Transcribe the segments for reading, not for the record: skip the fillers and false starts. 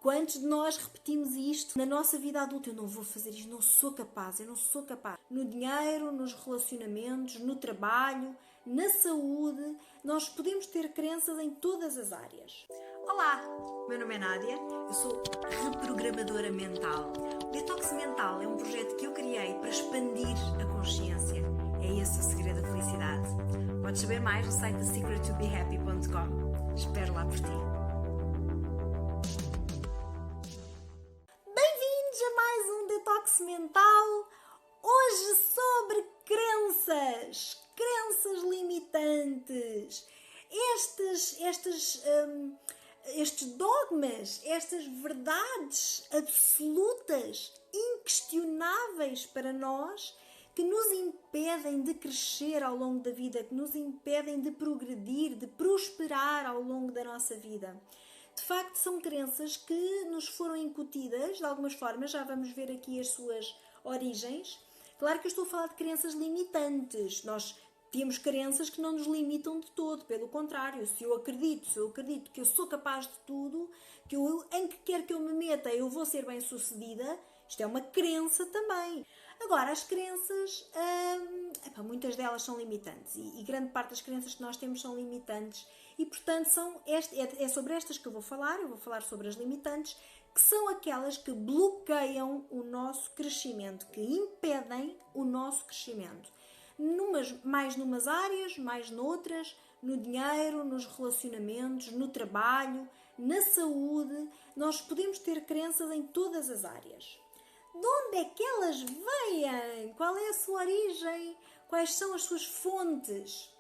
Quantos de nós repetimos isto na nossa vida adulta? Eu não vou fazer isto, não sou capaz, eu não sou capaz. No dinheiro, nos relacionamentos, no trabalho, na saúde, nós podemos ter crenças em todas as áreas. Olá, meu nome é Nádia, eu sou reprogramadora mental. O Detox Mental é um projeto que eu criei para expandir a consciência. É esse o segredo da felicidade. Podes saber mais no site da secrettobehappy.com. Espero lá por ti. Bem-vindos a mais um Detox Mental. Hoje sobre crenças limitantes. Estes dogmas, estas verdades absolutas, inquestionáveis para nós, que nos impedem de crescer ao longo da vida, que nos impedem de progredir, de prosperar ao longo da nossa vida. De facto, são crenças que nos foram incutidas, de algumas formas, já vamos ver aqui as suas origens. Claro que eu estou a falar de crenças limitantes. Nós temos crenças que não nos limitam de todo, pelo contrário, se eu acredito que eu sou capaz de tudo, em que quer que eu me meta eu vou ser bem-sucedida, isto é uma crença também. Agora, as crenças, muitas delas são limitantes e grande parte das crenças que nós temos são limitantes e, portanto, é sobre estas que eu vou falar sobre as limitantes, que são aquelas que bloqueiam o nosso crescimento, que impedem o nosso crescimento. Mais numas áreas, mais noutras, no dinheiro, nos relacionamentos, no trabalho, na saúde, nós podemos ter crenças em todas as áreas. De onde é que elas vêm? Qual é a sua origem? Quais são as suas fontes?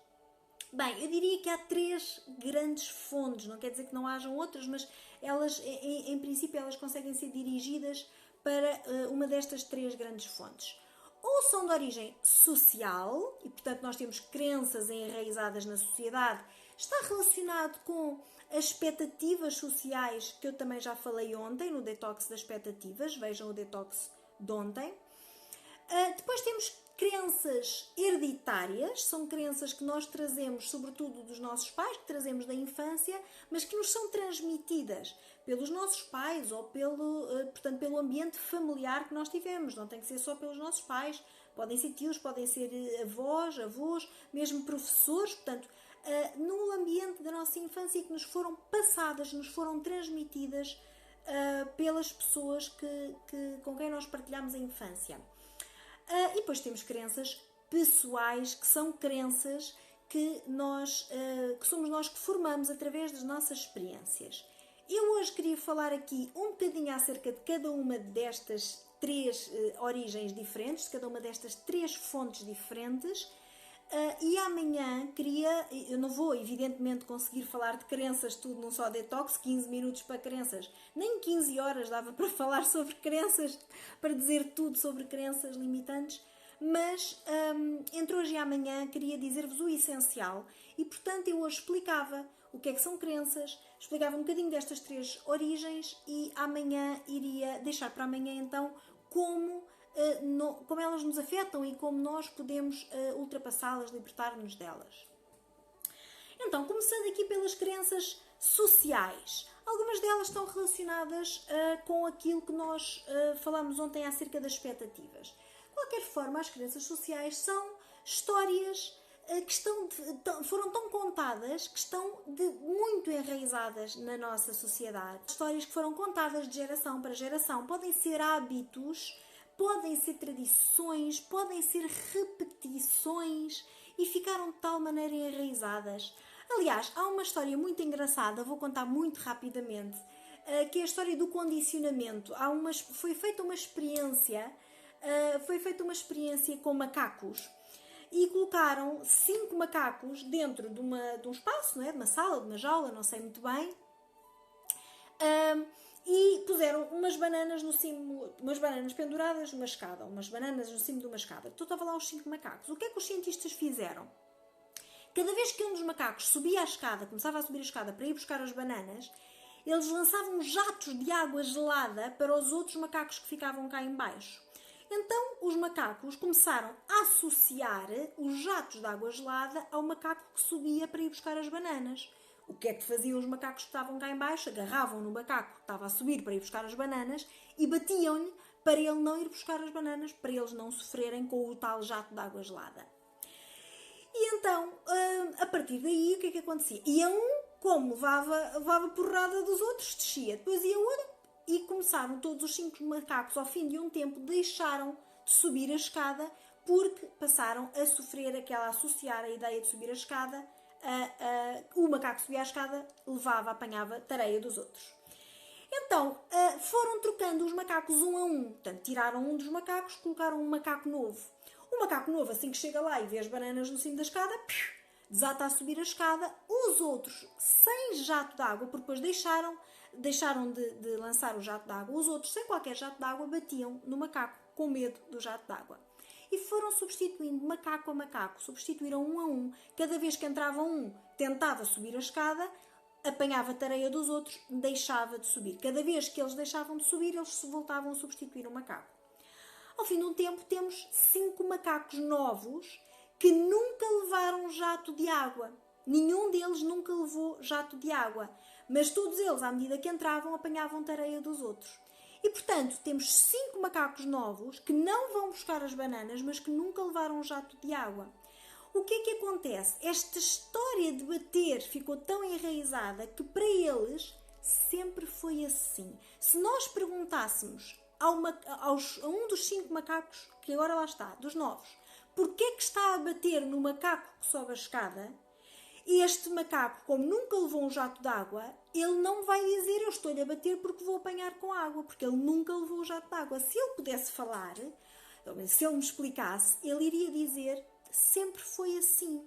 Bem, eu diria que há 3 grandes fontes, não quer dizer que não hajam outras, mas elas, em princípio, elas conseguem ser dirigidas para uma destas 3 grandes fontes. Ou são de origem social, e portanto nós temos crenças enraizadas na sociedade, está relacionado com as expectativas sociais, que eu também já falei ontem no Detox das Expectativas, vejam o Detox de ontem. Depois temos crenças hereditárias, são crenças que nós trazemos, sobretudo dos nossos pais, que trazemos da infância, mas que nos são transmitidas pelos nossos pais ou pelo ambiente familiar que nós tivemos. Não tem que ser só pelos nossos pais, podem ser tios, podem ser avós, mesmo professores, portanto, no ambiente da nossa infância que nos foram passadas, nos foram transmitidas pelas pessoas com quem nós partilhamos a infância. E depois temos crenças pessoais, que são crenças que somos nós que formamos através das nossas experiências. Eu hoje queria falar aqui um bocadinho acerca de cada uma destas 3 origens diferentes, de cada uma destas 3 fontes diferentes. E amanhã eu não vou evidentemente conseguir falar de crenças tudo num só detox, 15 minutos para crenças, nem 15 horas dava para falar sobre crenças, para dizer tudo sobre crenças limitantes, mas entre hoje e amanhã queria dizer-vos o essencial e portanto eu hoje explicava o que é que são crenças, explicava um bocadinho destas 3 origens e amanhã iria deixar para amanhã então como elas nos afetam e como nós podemos ultrapassá-las, libertar-nos delas. Então, começando aqui pelas crenças sociais. Algumas delas estão relacionadas com aquilo que nós falámos ontem acerca das expectativas. De qualquer forma, as crenças sociais são histórias que foram tão contadas, que estão muito enraizadas na nossa sociedade. Histórias que foram contadas de geração para geração. Podem ser hábitos, podem ser tradições, podem ser repetições e ficaram de tal maneira enraizadas. Aliás, há uma história muito engraçada, vou contar muito rapidamente, que é a história do condicionamento. Foi feita uma experiência com macacos e colocaram 5 macacos dentro de um espaço, não é? De uma sala, de uma jaula, não sei muito bem. E puseram umas bananas penduradas numa escada, umas bananas no cimo de uma escada. Então estavam lá os 5 macacos. O que é que os cientistas fizeram? Cada vez que um dos macacos subia a escada, começava a subir a escada para ir buscar as bananas, eles lançavam jatos de água gelada para os outros macacos que ficavam cá em baixo. Então os macacos começaram a associar os jatos de água gelada ao macaco que subia para ir buscar as bananas. O que é que faziam os macacos que estavam cá em baixo? Agarravam no macaco que estava a subir para ir buscar as bananas e batiam-lhe para ele não ir buscar as bananas, para eles não sofrerem com o tal jato de água gelada. E então, a partir daí, o que é que acontecia? Ia um, como levava porrada dos outros, descia. Depois ia outro e começaram todos os 5 macacos, ao fim de um tempo, deixaram de subir a escada porque passaram a sofrer a associar a ideia de subir a escada. O macaco subia a escada, apanhava tareia dos outros. Então, foram trocando os macacos um a um. Portanto, tiraram um dos macacos, colocaram um macaco novo. O macaco novo, assim que chega lá e vê as bananas no cimo da escada, desata a subir a escada. Os outros, sem jato de água, porque depois deixaram de lançar o jato de água, os outros, sem qualquer jato de água, batiam no macaco, com medo do jato de água. E foram substituindo macaco a macaco, substituíram um a um. Cada vez que entrava um, tentava subir a escada, apanhava a tareia dos outros, deixava de subir. Cada vez que eles deixavam de subir, eles se voltavam a substituir o macaco. Ao fim de um tempo, temos 5 macacos novos que nunca levaram jato de água. Nenhum deles nunca levou jato de água. Mas todos eles, à medida que entravam, apanhavam tareia dos outros. E, portanto, temos 5 macacos novos que não vão buscar as bananas, mas que nunca levaram jato de água. O que é que acontece? Esta história de bater ficou tão enraizada que para eles sempre foi assim. Se nós perguntássemos a um dos 5 macacos, que agora lá está, dos novos, porquê é que está a bater no macaco que sobe a escada, este macaco, como nunca levou um jato de água, ele não vai dizer eu estou-lhe a bater porque vou apanhar com água, porque ele nunca levou o jato de água. Se ele pudesse falar, se ele me explicasse, ele iria dizer sempre foi assim.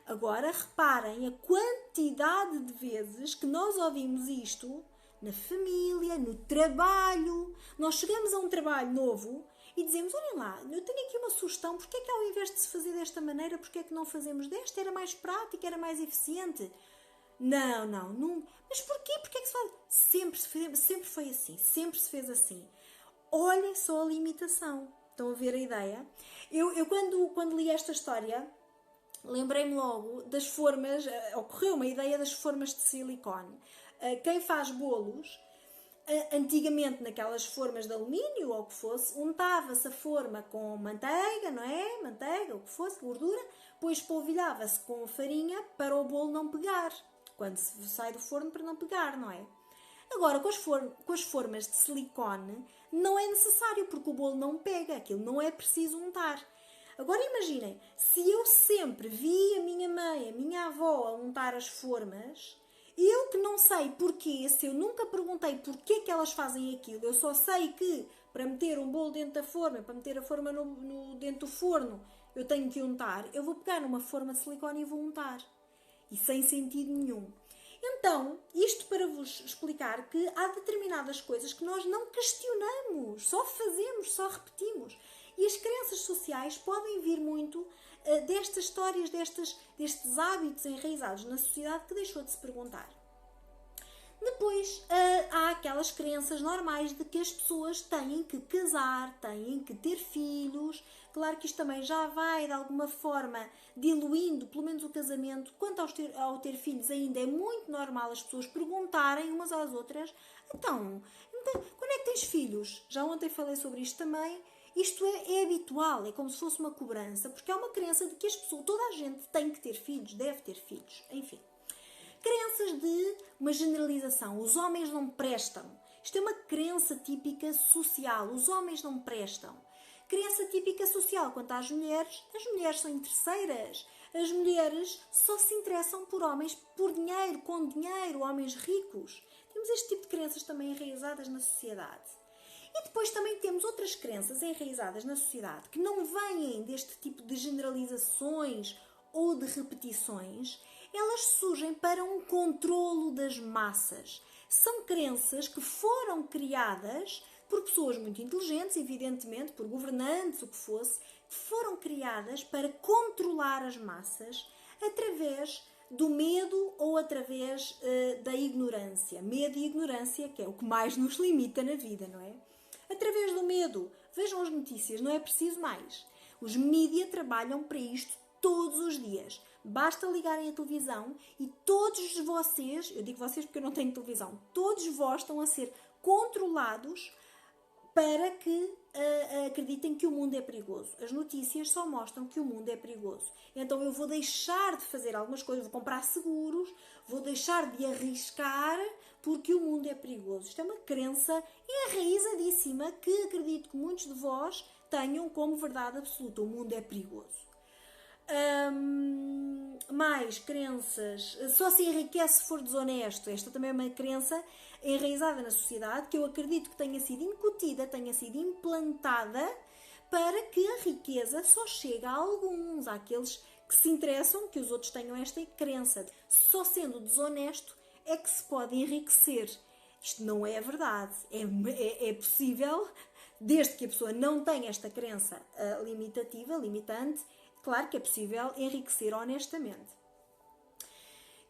Agora reparem a quantidade de vezes que nós ouvimos isto na família, no trabalho. Nós chegamos a um trabalho novo e dizemos, olhem lá, eu tenho aqui uma sugestão, porque é que ao invés de se fazer desta maneira, porque é que não fazemos desta? Era mais prático, era mais eficiente. Não. Mas porquê? Porquê é que se faz? Sempre foi assim, sempre se fez assim. Olhem só a limitação. Estão a ver a ideia? Eu quando li esta história, lembrei-me logo das formas, ocorreu-me a ideia das formas de silicone. Quem faz bolos, antigamente naquelas formas de alumínio ou o que fosse, untava-se a forma com manteiga, não é? Manteiga, ou o que fosse, gordura, depois polvilhava-se com farinha para o bolo não pegar, quando se sai do forno para não pegar, não é? Agora, com as formas de silicone, não é necessário, porque o bolo não pega, aquilo não é preciso untar. Agora imaginem, se eu sempre vi a minha mãe, a minha avó a untar as formas, eu que não sei porquê, se eu nunca perguntei porquê que elas fazem aquilo, eu só sei que para meter um bolo dentro da forma, para meter a forma dentro do forno, eu tenho que untar, eu vou pegar numa forma de silicone e vou untar. E sem sentido nenhum. Então, isto para vos explicar que há determinadas coisas que nós não questionamos, só fazemos, só repetimos. E as crenças sociais podem vir muito destas histórias, destes hábitos enraizados na sociedade que deixou de se perguntar. Depois, há aquelas crenças normais de que as pessoas têm que casar, têm que ter filhos. Claro que isto também já vai, de alguma forma, diluindo, pelo menos o casamento. Quanto ao ter filhos, ainda é muito normal as pessoas perguntarem umas às outras, então, quando é que tens filhos? Já ontem falei sobre isto também. Isto é habitual, é como se fosse uma cobrança, porque é uma crença de que as pessoas, toda a gente tem que ter filhos, deve ter filhos, enfim. Crenças de uma generalização. Os homens não prestam. Isto é uma crença típica social. Os homens não prestam. Crença típica social quanto às mulheres. As mulheres são interesseiras. As mulheres só se interessam por homens por dinheiro, com dinheiro, homens ricos. Temos este tipo de crenças também enraizadas na sociedade. E depois também temos outras crenças enraizadas na sociedade que não vêm deste tipo de generalizações ou de repetições. Elas surgem para um controlo das massas. São crenças que foram criadas por pessoas muito inteligentes, evidentemente, por governantes, o que fosse, que foram criadas para controlar as massas através do medo ou através da ignorância. Medo e ignorância, que é o que mais nos limita na vida, não é? Através do medo. Vejam as notícias, não é preciso mais. Os mídias trabalham para isto todos os dias. Basta ligarem a televisão e todos vocês, eu digo vocês porque eu não tenho televisão, todos vós estão a ser controlados para que acreditem que o mundo é perigoso. As notícias só mostram que o mundo é perigoso. Então eu vou deixar de fazer algumas coisas, vou comprar seguros, vou deixar de arriscar porque o mundo é perigoso. Isto é uma crença enraizadíssima que acredito que muitos de vós tenham como verdade absoluta. O mundo é perigoso. Mais crenças. Só se enriquece se for desonesto. Esta também é uma crença enraizada na sociedade que eu acredito que tenha sido incutida, tenha sido implantada para que a riqueza só chegue a alguns, àqueles que se interessam que os outros tenham esta crença. Só sendo desonesto é que se pode enriquecer. Isto não é verdade. É possível, desde que a pessoa não tenha esta crença limitante, claro que é possível enriquecer honestamente.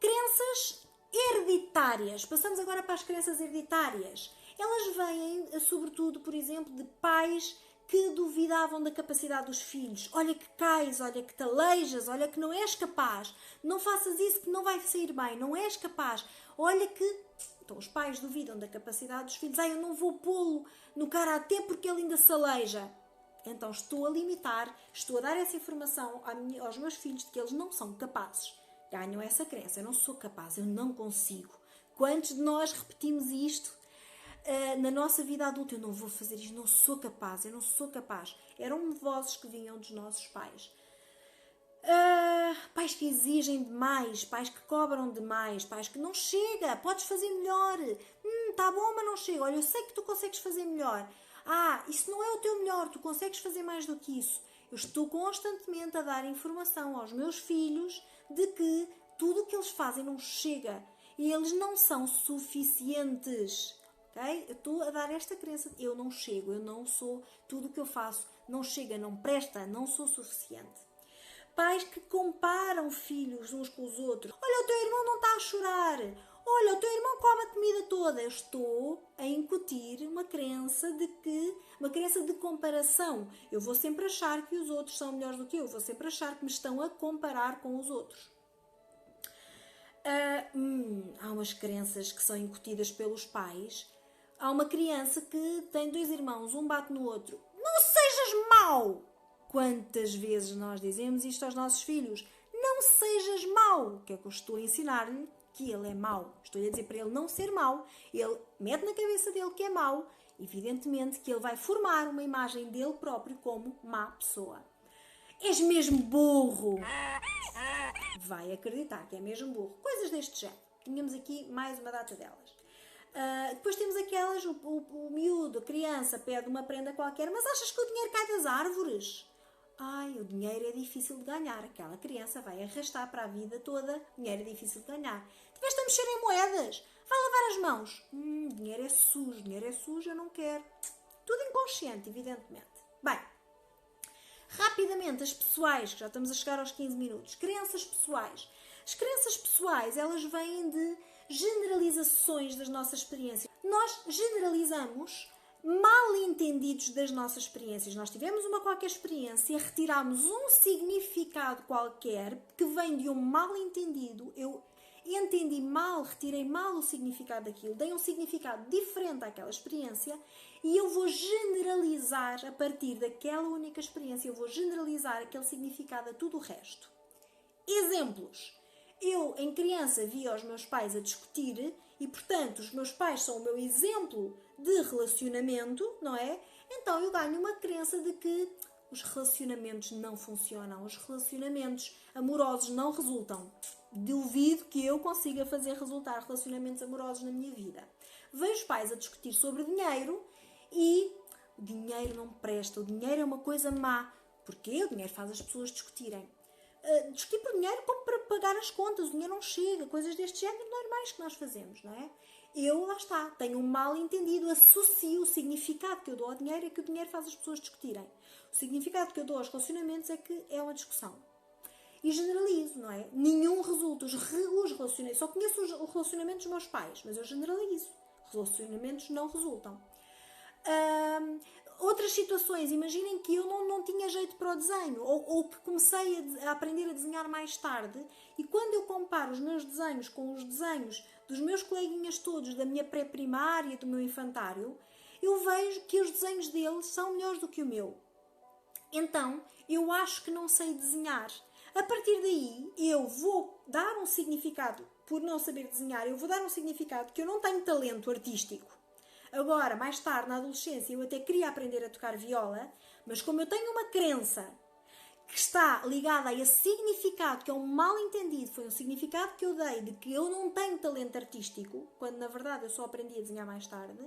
Crenças hereditárias. Passamos agora para as crenças hereditárias. Elas vêm, sobretudo, por exemplo, de pais que duvidavam da capacidade dos filhos. Olha que cais, olha que te aleijas, olha que não és capaz. Não faças isso que não vai sair bem, não és capaz. Olha que... Então os pais duvidam da capacidade dos filhos. Eu não vou pô-lo no karatê porque ele ainda se aleija. Então estou a limitar, estou a dar essa informação aos meus filhos de que eles não são capazes. Ganham essa crença. Eu não sou capaz, eu não consigo. Quantos de nós repetimos isto na nossa vida adulta? Eu não vou fazer isto, não sou capaz, eu não sou capaz. Eram vozes que vinham dos nossos pais. Pais que exigem demais, pais que cobram demais, pais que não chega, podes fazer melhor. Tá bom, mas não chega. Olha, eu sei que tu consegues fazer melhor. Isso não é o teu melhor, tu consegues fazer mais do que isso. Eu estou constantemente a dar informação aos meus filhos de que tudo o que eles fazem não chega e eles não são suficientes. Okay? Eu estou a dar esta crença de eu não chego, eu não sou, tudo o que eu faço não chega, não presta, não sou suficiente. Pais que comparam filhos uns com os outros. Olha, o teu irmão não está a chorar. Olha, o teu irmão come a comida toda. Eu estou a incutir uma crença de comparação. Eu vou sempre achar que os outros são melhores do que eu. Vou sempre achar que me estão a comparar com os outros. Há umas crenças que são incutidas pelos pais. Há uma criança que tem 2 irmãos, um bate no outro. Não sejas mau! Quantas vezes nós dizemos isto aos nossos filhos? Não sejas mau! O que é que eu estou a ensinar-lhe? Que ele é mau. Estou a dizer para ele não ser mau. Ele mete na cabeça dele que é mau. Evidentemente que ele vai formar uma imagem dele próprio como má pessoa. És mesmo burro! Vai acreditar que é mesmo burro. Coisas deste género. Tínhamos aqui mais uma data delas. Depois temos aquelas, o miúdo, a criança, pede uma prenda qualquer, mas achas que o dinheiro cai das árvores? O dinheiro é difícil de ganhar. Aquela criança vai arrastar para a vida toda. Dinheiro é difícil de ganhar. Tiveste a mexer em moedas. Vai lavar as mãos. Dinheiro é sujo, eu não quero. Tudo inconsciente, evidentemente. Bem, rapidamente, as pessoais, que já estamos a chegar aos 15 minutos. Crenças pessoais. As crenças pessoais, elas vêm de generalizações das nossas experiências. Nós generalizamos mal entendidos das nossas experiências. Nós tivemos uma qualquer experiência, retiramos um significado qualquer que vem de um mal entendido. Eu entendi mal, retirei mal o significado daquilo, dei um significado diferente àquela experiência e eu vou generalizar a partir daquela única experiência, eu vou generalizar aquele significado a tudo o resto. Exemplos. Eu, em criança, via os meus pais a discutir e, portanto, os meus pais são o meu exemplo de relacionamento, não é? Então eu ganho uma crença de que os relacionamentos não funcionam, os relacionamentos amorosos não resultam. Duvido que eu consiga fazer resultar relacionamentos amorosos na minha vida. Vejo os pais a discutir sobre dinheiro e o dinheiro não presta, o dinheiro é uma coisa má. Porquê? O dinheiro faz as pessoas discutirem. Discutir por dinheiro como para pagar as contas, o dinheiro não chega, coisas deste género normais que nós fazemos, não é? Eu, lá está, tenho um mal entendido, associo o significado que eu dou ao dinheiro é que o dinheiro faz as pessoas discutirem. O significado que eu dou aos relacionamentos é que é uma discussão. E generalizo, não é? Nenhum resulta. Os relacionamentos, só conheço os relacionamentos dos meus pais, mas eu generalizo. Relacionamentos não resultam. Outras situações, imaginem que eu não tinha jeito para o desenho, ou que comecei a aprender a desenhar mais tarde, e quando eu comparo os meus desenhos com os desenhos dos meus coleguinhas todos da minha pré-primária, do meu infantário, eu vejo que os desenhos deles são melhores do que o meu. Então, eu acho que não sei desenhar. A partir daí, eu vou dar um significado, por não saber desenhar, eu vou dar um significado que eu não tenho talento artístico. Agora, mais tarde, na adolescência, eu até queria aprender a tocar viola, mas como eu tenho uma crença que está ligada a esse significado, que é um mal-entendido, foi um significado que eu dei de que eu não tenho talento artístico, quando na verdade eu só aprendi a desenhar mais tarde,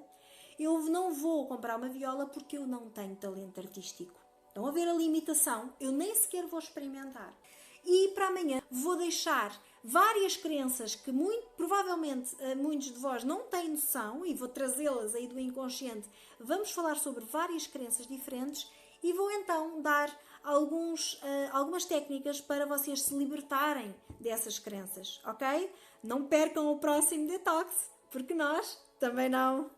eu não vou comprar uma viola porque eu não tenho talento artístico. Estão a ver a limitação? Eu nem sequer vou experimentar. E para amanhã vou deixar várias crenças que muito provavelmente muitos de vós não têm noção, e vou trazê-las aí do inconsciente. Vamos falar sobre várias crenças diferentes e vou então dar algumas técnicas para vocês se libertarem dessas crenças, ok? Não percam o próximo detox, porque nós também não.